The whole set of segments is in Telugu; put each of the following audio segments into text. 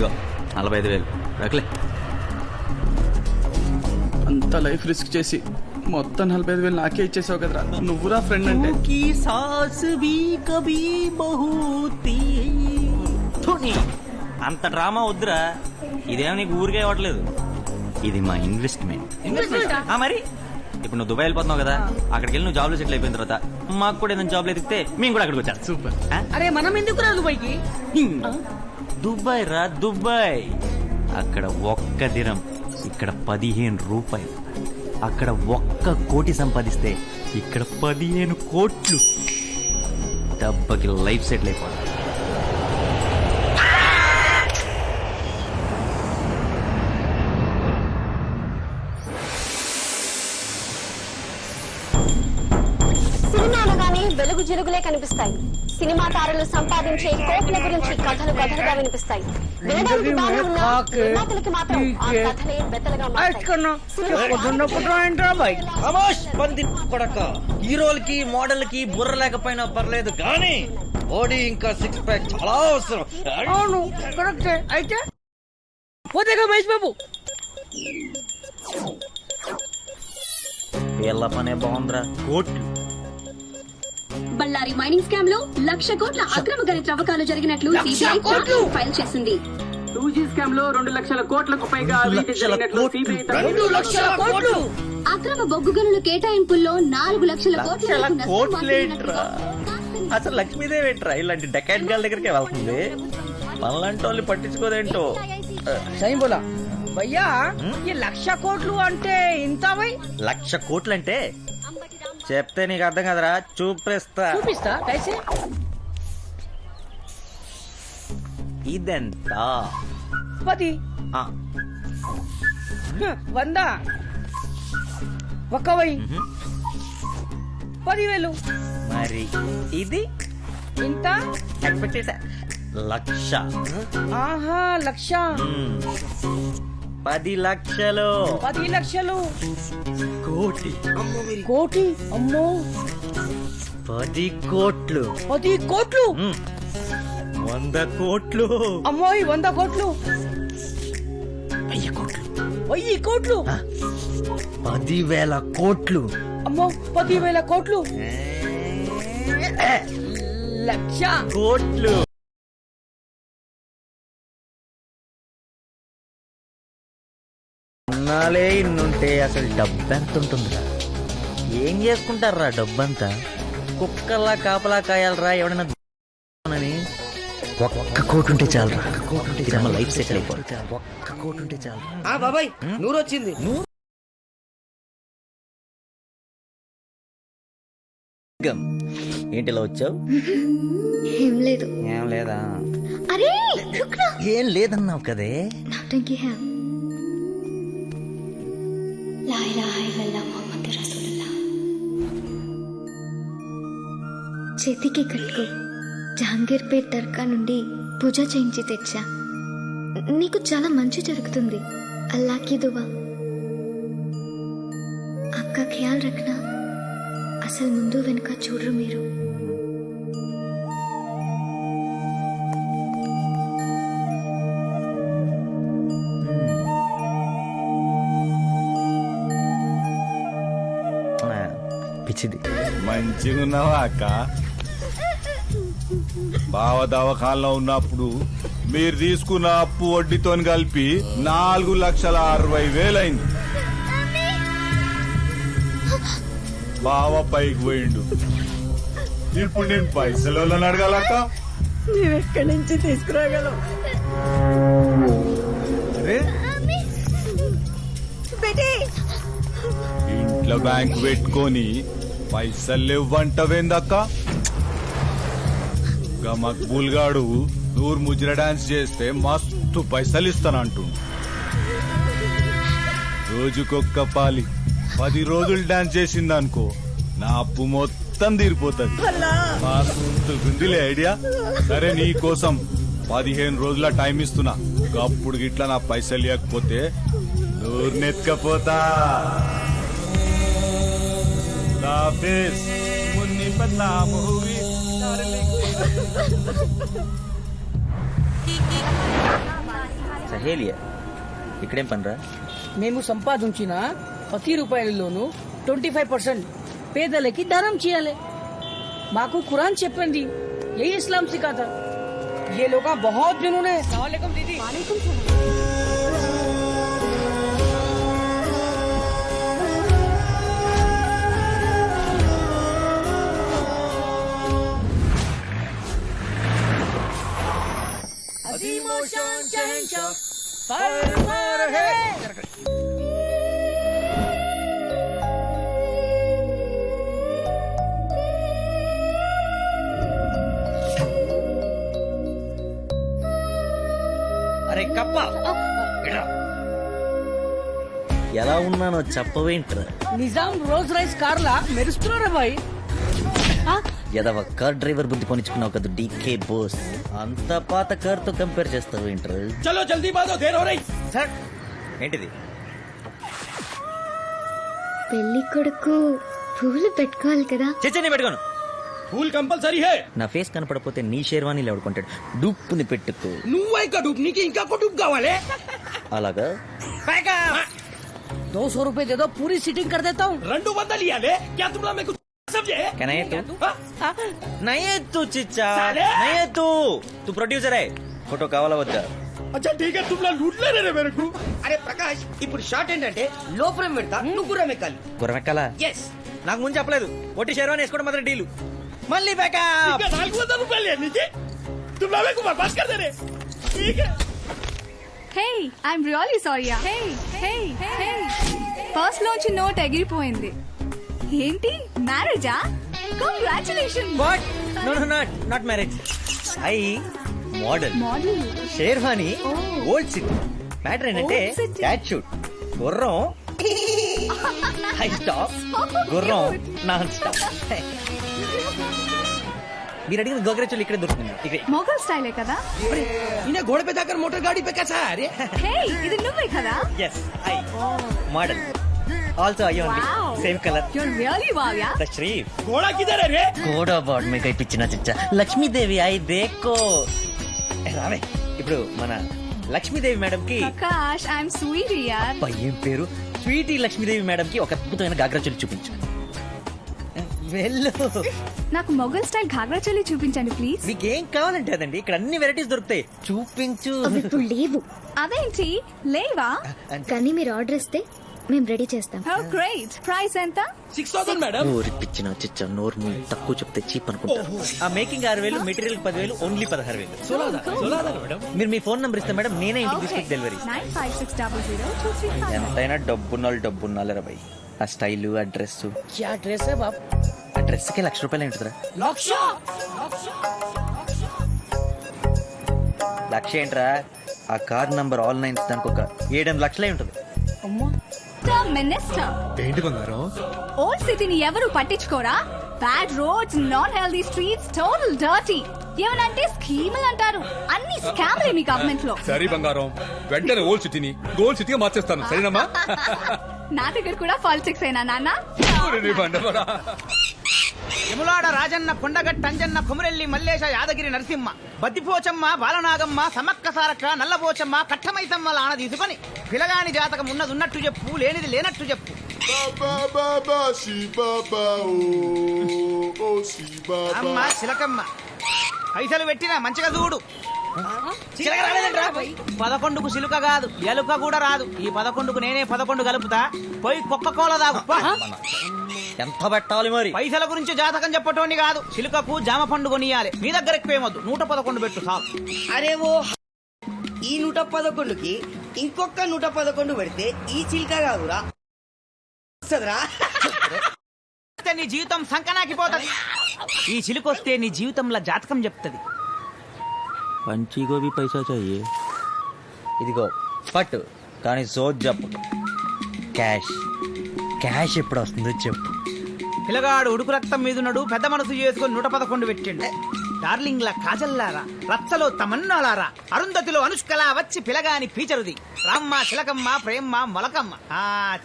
ఇదిగో 45,000 రకలే. అంత లైఫ్ రిస్క్ చేసి మొత్తం 45,000 నాకే ఇచ్చేసావు కదరా. నువ్వురా ఫ్రెండ్ అంటే. అంత డ్రామా వద్దురా, ఇదేమో నీకు ఊరికే ఇవ్వట్లేదు, ఇది మా ఇన్వెస్ట్మెంట్. మరి ఇప్పుడు నువ్వు దుబాయ్ వెళ్ళిపోతున్నావు కదా, అక్కడికి వెళ్ళి నువ్వు జాబ్లో సెటిల్ అయిపోయిన తర్వాత మాకు కూడా ఏదైనా జాబ్లో ఎదిగితే మేము కూడా అక్కడికి వచ్చాను. సూపర్. అరే మనం ఎందుకు రా దుబాయ్కి? దుబాయ్ రా దుబాయ్. అక్కడ ఒక్క దిరం, ఇక్కడ 15 రూపాయలు. అక్కడ 1 కోటి సంపాదిస్తే ఇక్కడ 15 కోట్లు. డబ్బకి లైఫ్ సెటిల్ అయిపోవాలి. సినిమా అనగానే వెలుగు జిలుగులే కనిపిస్తాయి. సినిమా తారలు సంపాదించే కోట్ల గురించి కథలు కథలుగా వినిపిస్తాయి. వినడానికి బాగా ఉన్న నిర్మాతలకి మాత్రం ఆ కథలే బెత్తలుగా హీరోలకి మోడల్ కి బుర్ర లేకపోయినా పర్లేదు కానీ బాడీ ఇంకా 6 ప్యాక్ చాలా అవసరం. అవును కరెక్టే. అయితే పోతేగా మహేష్ బాబు. వీళ్ళ పనే బాగుందిరా. కోట్లు. బళ్ళారి మైనింగ్ స్కామ్ లో 1,00,000 కోట్ల అక్రమ గని త్రవ్వకాలు జరిగినట్లు సిబిఐ ఫైల్ చేసింది. 2G స్కామ్ లో 2,00,000 కోట్లకు పైగా అక్రమ బొగ్గు గనుల కేటాయింపుల్లో 4,00,000 కోట్ల. అసలు లక్ష్మీదేవి ఏంట్రా ఇలాంటి డెకాట్ గాల దగ్గరికి వెళ్తుంది? మనలాంటి వాళ్ళు పట్టించుకోదేంటో. సై బోలా భయ్యా, ఈ 1,00,000 కోట్లు అంటే ఇంత? 1,00,000 కోట్లు అంటే చెప్తే నీకు అర్థం కదరా, చూపిస్తా. కైసే? ఇదెంత? 10, 100, 1,000, 10,000. మరి ఇది ఇంత ఎక్స్పెక్ట్ చేసా. 1,00,000. ఆహా 1,00,000. 10 లక్షలు. 10 లక్షలు. కోటి. కోటి. అమ్మో 10 కోట్లు. 10 కోట్లు. 100 కోట్లు. అమ్మోయ్ 100 కోట్లు. 1000 కోట్లు. 1000 కోట్లు. 10,000 కోట్లు. అమ్మో 10,000 కోట్లు. 1,00,000 కోట్లు. అన్నాలే ఇన్నుంటే అసలు డబ్బెంత ఉంటుందిరా? ఏం చేసుకుంటారా డబ్బంతా? కుక్కల్లా కాపలా కాయాలరా ఎవడైనా అని. 1 కోటి ఉంటే చాలు. 1 కోటి ఉంటే లైఫ్ సెటిల్ అయిపోతుంది. 1 కోటి ఉంటే చాలు. బాబాయ్ నూరు వచ్చింది. ఏంటి ఇలా వచ్చావు? ఏం లేదు. ఏం లేదా? అరే ఏం లేదన్నావు కదే. నౌటంకి హై. లా ఇలాహ ఇల్లల్లాహ్ ముహమ్మద్ రసూలుల్లాహ్. చేతికి కట్టుకో. జహాంగీర్ పేట్ దర్గా నుండి పూజ చేయించి తెచ్చా. నీకు చాలా మంచి జరుగుతుంది. అల్లాహ్కి దువా. అక్క ఖ్యాల్ రఖనా. అసలు ముందు వెనుక చూడరు మీరు. పిచ్చిది. మంచిగా ఉన్నావా అక్క? బావ దవాఖానలో ఉన్నప్పుడు మీరు తీసుకున్న అప్పు వడ్డీతో కలిపి 4,60,60,000 అయింది. బావ పైకి పోయిండు. ఇప్పుడు నేను పైసలు అడగాలక్క. ఎక్కడి నుంచి తీసుకురాగలం? అరే ఇంట్లో బ్యాంకు పెట్టుకొని పైసలు లేవంటవేందక్క? మక్బూల్ గాడు నూరు ముజ్ర డాన్స్ చేస్తే మస్తు పైసలు ఇస్తానంటుండు. రోజుకొక్క పాలి 10 రోజులు డాన్స్ చేసిందనుకో నా అప్పు మొత్తం తీరిపోతుంది. మస్తుందిలే ఐడియా. సరే నీ కోసం 15 రోజుల టైం ఇస్తున్నా. అప్పుడు గిట్లా నా పైసలు ఇవ్వకపోతే నూరునెత్తుకపోతా. మున్ని బదనాం హుయి. సహేలియా ఇక్కడేం పనిరా? మేము సంపాదించిన ప్రతి రూపాయలలోనూ 25% పేదలకి దానం చేయాలి. మాకు ఖురాన్ చెప్పింది, ఏ ఇస్లాం సిఖాతా. ये लोग बहुत जिन्होंने सलाम दीदी. वालेकुम सलाम. అరే కప్ప ఇట్రా. ఎలా ఉన్నానో చెప్పవేంట్రా? నిజాం రోజ్ రైస్ కార్లా మెరుస్తున్నారా బాయ్? ఎదవ కార్ డ్రైవర్ బుద్ధి పొనిచుకున్నావు కదా డీకే బోస్. అంత పాత కార్ తో కంపేర్ చేస్తావేంట్రా? చలో జల్దీ బాదో దేర్ హో రహీ. సార్ ఏంటిది? పెళ్లి కొడుకు పూలు పెట్టుకోవాలి కదా. చచ్చని పెట్టుకోను. ఫూల్ కంపల్సరీ హే. నా ఫేస్ కనపడపోతే నీ షేర్వాణీలు ఎవడుకుంటాడు? డూప్పుని పెట్టుకో. నువ్వే కడుపు నీకు ఇంకా కొడుకు కావాలి. అలాగా 200 रुपए दे दो, पूरी सीटिंग कर देता हूँ. 200 ఇయాలే. క్యా తుమ్లా మే కుచ్ సమझे? నయ్యూ చిచ్చా నయ్యూ. తూ ప్రొడ్యూసర్ హై. ఫోటో కావాలా వద్దా? అచ్చా ఠీక్ హై తుమ్లా లూట్ లే రే మేరే కు. అరే ప్రకాష్, ఇప్పుడు షార్ట్ ఏంటంటే లో ఫ్రేమ్ పెడతా, నువ్వు గుర్రం ఎక్కాలి. గురమెక్కాలా? ఎస్. నాకు ముందు చెప్పలేదు. ఒట్టి షేర్వాణి వేసుకోవడం మాత్రం డీలు. మళ్ళీ బ్యాకప్. 400 రూపాయలు నీకే. తుమ్లా మే కు బర్బాద్ కర్ దే రే. ఠీక్ హై. Hey, I'm really sorry. Hey. First లోంచి నోట్ ఎగిరిపోయింది. ఏంటి మ్యారేజా? Congratulation. What? No not marriage. I model sherwani old city. Matter ఏంటంటే Old city. యాటిట్యూడ్. గుర్రం హై స్టాప్, గుర్రం నాన్ స్టాప్. మీరు అడిగిన గోగ్రచులు ఇక్కడే దొరుకుతుంది. ఇక్కడ మొగల్ స్టైలే కదా. ఇనే గోడ पे जाकर मोटर गाड़ी पे कैसा है? अरे హే, ఇది నువ్వే కదా. Yes I model. Also I only Wow. Same colour. You're really wow, yeah. The sheriff घोड़ा किधर है रे? కోడా బాడ్ మీకు ఇప్పించిన చిచ్చా లక్ష్మీదేవి. ఐ దేకో. రావే. ఇప్పుడు మన లక్ష్మీదేవి మేడం కి ప్రకాష్, ఐఎమ్ స్వీట్ యార్. ఏం పేరు? స్వీటీ లక్ష్మీదేవి మేడం కి ఒక అద్భుతమైన గాగ్రాచోలి చూపించు. వెళ్ళు. నాకు మొగల్ స్టైల్ ఘాగ్రా చోలి చూపించండి ప్లీజ్. మీకేం కావాలంటే అదండి. ఇక్కడ అన్ని వెరైటీస్ దొరుకుతాయి. చూపించు. అవి ఇప్పుడు లేవు, అదేంటి లేవా? కానీ మీరు ఆర్డర్ ఇస్తే మేము రెడీ చేస్తాం. How great. ప్రైస్ ఎంత? 6000 మేడం. ఊరిపించిన చిచ్చా నోరు తక్కువ చెప్తే చీప్ అనుకుంటా. ఆ మేకింగ్ 6000, మెటీరియల్ 10,000, ఓన్లీ 16,000. 16,000 మేడం. మీరు మీ ఫోన్ నంబర్ ఇస్తే మేడం నేనే ఇంటికి తీసుకొచ్చి డెలివరీ. 95600235. ఎంతైనా డబ్బున్నాళ్ళు రబాయ్. ఆ స్టైల్, ఆ డ్రెస్. क्या ड्रेस है बाप? ఆ డ్రెస్ కి ₹1,00,000 ఉంటుందిరా. లక్ష ఏంట్రా? ఆ కార్ నంబర్ ఆల్ నైన్స్ దానికి ఒక 7-8 లక్షలే ఉంటుంది. మినిస్టర్, ఏంటి బంగారం? ఓల్డ్ సిటీని ఎవరు పట్టించుకోరా? Bad roads, non healthy streets, total dirty. ఏమనంటే స్కీములు అంటారు. అన్ని స్కామ్లే మీ గవర్నమెంట్ లో. సరే బంగారం, వెంటనే ఓల్డ్ సిటీని గోల్డ్ సిటీగా మార్చేస్తాను. సరేనమ్మా? నా దగ్గర కూడా పాలిటిక్స్ అయినా నాన్న. యములాడ రాజన్న, కొండగట్ట అంజన్న, కొమురెల్లి మల్లేశ, యాదగిరి నరసింహ, బద్దిపోచమ్మ, బాలనాగమ్మ, సమక్క సారక్క, నల్లపోచమ్మ, కట్టమైసమ్మ లాన తీసుకొని పిలగాని జాతకం ఉన్నది ఉన్నట్టు చెప్పు, లేనిది లేనట్టు చెప్పు. అమ్మ చిలకమ్మ, పైసలు పెట్టినా మంచిగా చూడు. చిలక రాలేదంట్రా? 11కు చిలుక కాదు, ఎలుక కూడా రాదు. ఈ 11కు నేనే 11 కలుపుతా. పోయి కుక్క కోల తాగు. ఎంత పెట్టాలి మరి? పైసల గురించి జాతకం చెప్పటోని కాదు. చిలుకకు జామ పండు కొనియాలి. మీ దగ్గర ఎక్కువేమొద్దు, 111 పెట్టు చాలు. అరే ఓ, ఈ 111కి ఇంకొక 111 పెడితే ఈ చిల్క కాదురా వస్తుందిరా. నీ జీవితం సంకనాకిపోతది. ఈ చిలుకొస్తే నీ జీవితంలో జాతకం చెప్తది. పంచీగో భీ పైసా చాయే. ఇదిగో పట్టు, కానీ సోజ్ చెప్పు. క్యాష్ ఎప్పుడు వస్తుందో చెప్పు. పిల్లగాడు ఉడుకు రక్తం మీదున్నాడు, పెద్ద మనసు చేసుకుని 111 పెట్టిండు. డార్లింగ్ల కాజల్లారా, రచ్చలో తమన్నాలారా, అరుంధతిలో అనుష్కలా వచ్చి పిలగాని పీచరుది. రామ్మ, చిలకమ్మ, ప్రేమ్మ, మొలకమ్మ.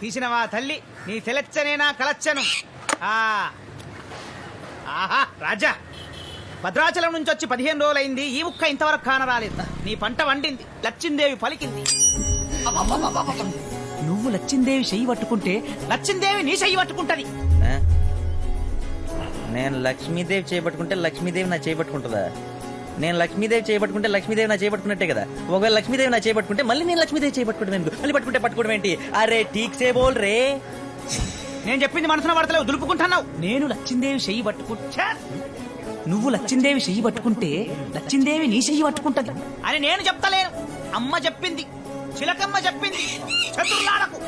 తీసినవా తల్లి, నీ తెలచ్చనేనా కలచ్చను. ఆహా రాజా, భద్రాచలం నుంచి వచ్చి 15 రోజులైంది, ఈ ముక్క ఇంతవరకు కానరాలేదు. నీ పంట వండింది, లచ్చిందేవి పలికింది. నువ్వు లచ్చిందేవి చెయ్యి పట్టుకుంటే లచ్చిందేవి నీ చెయ్యి పట్టుకుంటది. ఆ? నేను లక్ష్మీదేవి చేయబట్టుకుంటే లక్ష్మీదేవి నా చేయబట్టుకుంటుందా? నేను లక్ష్మీదేవి చేయబట్టుకుంటే లక్ష్మీదేవి నా చేయబట్టుకున్నట్టే కదా. ఒకవేళ లక్ష్మీదేవి నా చేయబట్టుకుంటే మళ్ళీ నేను లక్ష్మీదేవి చేయబట్టుకోవడం ఎందుకు? మళ్ళీ పట్టుకోవడం ఏంటి? అరే ఠీక్ సే బోల్ రే. నేను చెప్పింది మనసున పడతలేవు, దులుపుకుంటున్నావు. నేను లచ్చిందేవి చెయ్యి పట్టుకుంటా, నువ్వు లచ్చిందేవి చెయ్యి పట్టుకుంటే లచ్చిందేవి నీ చెయ్యి పట్టుకుంటది అని నేను చెప్తలేను. అమ్మ చెప్పింది, చిలకమ్మ చెప్పింది. చతుర్లాడకు.